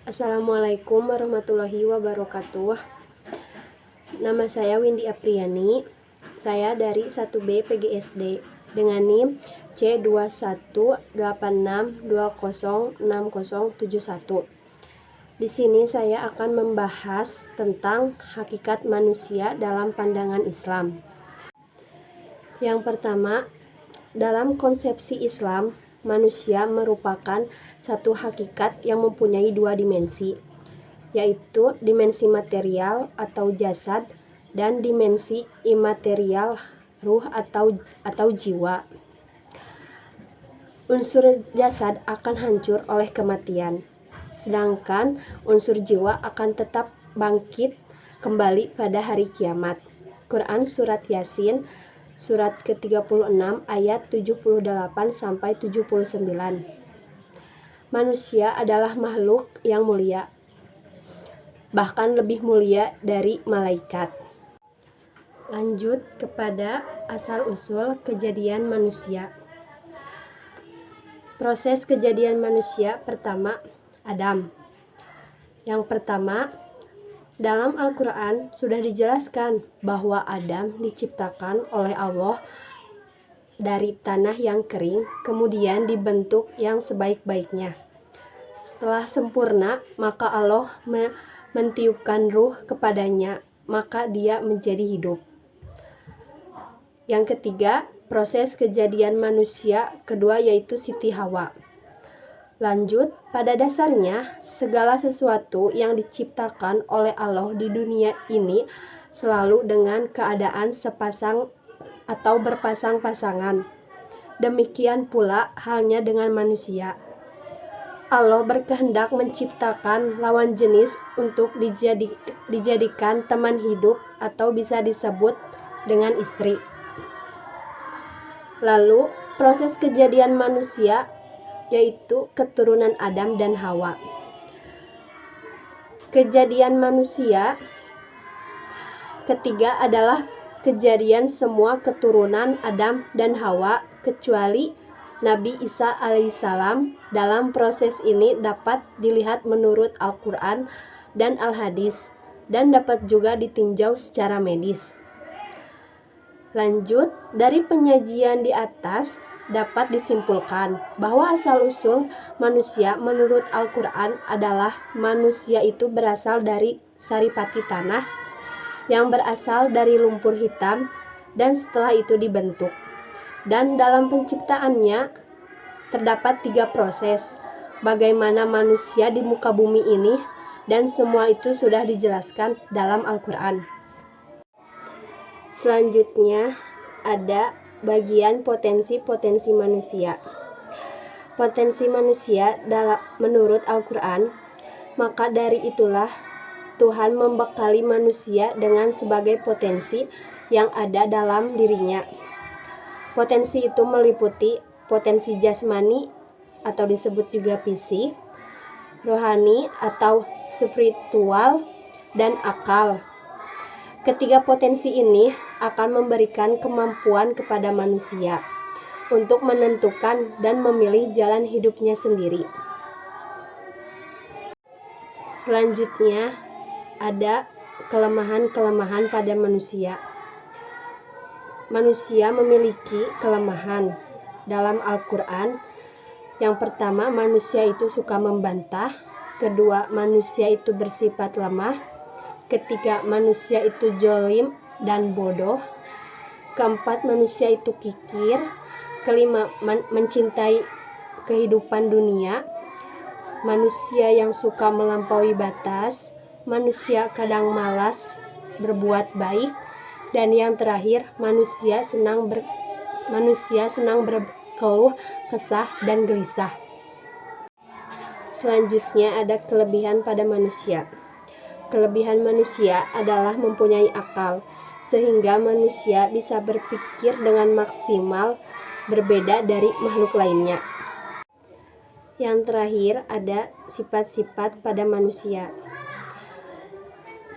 Assalamualaikum warahmatullahi wabarakatuh. Nama saya Windy Apriani. Saya dari 1B PGSD dengan NIM C2186206071. Di sini saya akan membahas tentang hakikat manusia dalam pandangan Islam. Yang pertama, dalam konsepsi Islam, manusia merupakan satu hakikat yang mempunyai dua dimensi, yaitu dimensi material atau jasad dan dimensi imaterial ruh atau jiwa. Unsur jasad akan hancur oleh kematian, sedangkan unsur jiwa akan tetap bangkit kembali pada hari kiamat. Quran Surat Yasin Surat ke-36 ayat 78-79. Manusia adalah makhluk yang mulia, bahkan lebih mulia dari malaikat. Lanjut kepada asal-usul kejadian manusia. Proses kejadian manusia pertama, Adam. Yang pertama, dalam Al-Quran sudah dijelaskan bahwa Adam diciptakan oleh Allah dari tanah yang kering, kemudian dibentuk yang sebaik-baiknya. Setelah sempurna, maka Allah mentiupkan ruh kepadanya, maka dia menjadi hidup. Yang ketiga, proses kejadian manusia kedua yaitu Siti Hawa. Lanjut, pada dasarnya segala sesuatu yang diciptakan oleh Allah di dunia ini selalu dengan keadaan sepasang atau berpasang-pasangan. Demikian pula halnya dengan manusia. Allah berkehendak menciptakan lawan jenis untuk dijadikan teman hidup atau bisa disebut dengan istri. Lalu, proses kejadian manusia yaitu keturunan Adam dan Hawa. Kejadian manusia ketiga adalah kejadian semua keturunan Adam dan Hawa kecuali Nabi Isa alaihissalam. Dalam proses ini dapat dilihat menurut Al-Quran dan Al-Hadis dan dapat juga ditinjau secara medis. Lanjut, dari penyajian di atas dapat disimpulkan bahwa asal-usul manusia menurut Al-Quran adalah manusia itu berasal dari saripati tanah yang berasal dari lumpur hitam dan setelah itu dibentuk. Dan dalam penciptaannya terdapat 3 proses bagaimana manusia di muka bumi ini, dan semua itu sudah dijelaskan dalam Al-Quran. Selanjutnya ada bagian potensi-potensi manusia. Potensi manusia menurut Al-Quran, maka dari itulah Tuhan membekali manusia dengan sebagai potensi yang ada dalam dirinya. Potensi itu meliputi potensi jasmani atau disebut juga fisik, rohani atau spiritual, dan akal. Ketiga potensi ini akan memberikan kemampuan kepada manusia untuk menentukan dan memilih jalan hidupnya sendiri. Selanjutnya ada kelemahan-kelemahan pada manusia. Manusia memiliki kelemahan dalam Al-Quran. Yang pertama, manusia itu suka membantah. Kedua, manusia itu bersifat lemah. Ketiga, manusia itu jolim dan bodoh. Keempat, manusia itu kikir. Kelima, mencintai kehidupan dunia. Manusia yang suka melampaui batas. Manusia kadang malas berbuat baik. Dan yang terakhir, manusia senang berkeluh kesah dan gelisah. Selanjutnya ada kelebihan pada manusia. Kelebihan manusia adalah mempunyai akal, sehingga manusia bisa berpikir dengan maksimal, berbeda dari makhluk lainnya. Yang terakhir ada sifat-sifat pada manusia.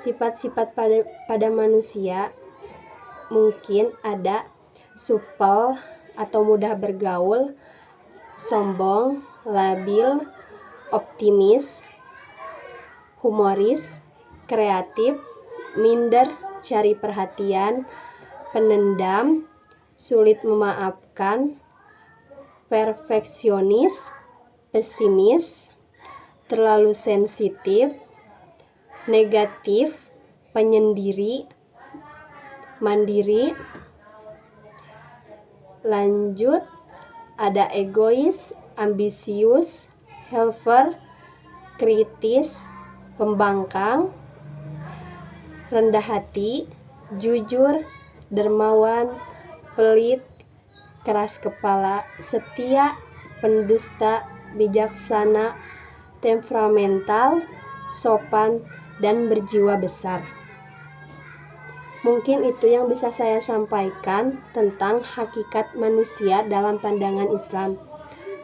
Sifat-sifat pada manusia mungkin ada supel atau mudah bergaul, sombong, labil, optimis, humoris, kreatif, minder, cari perhatian, penendam, sulit memaafkan, perfeksionis, pesimis, terlalu sensitif, negatif, penyendiri, mandiri. Lanjut, ada egois, ambisius, helper, kritis, pembangkang, rendah hati, jujur, dermawan, pelit, keras kepala, setia, pendusta, bijaksana, temperamental, sopan, dan berjiwa besar. Mungkin itu yang bisa saya sampaikan tentang hakikat manusia dalam pandangan Islam.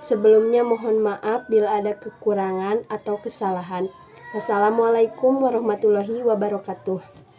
Sebelumnya mohon maaf bila ada kekurangan atau kesalahan. Wassalamualaikum warahmatullahi wabarakatuh.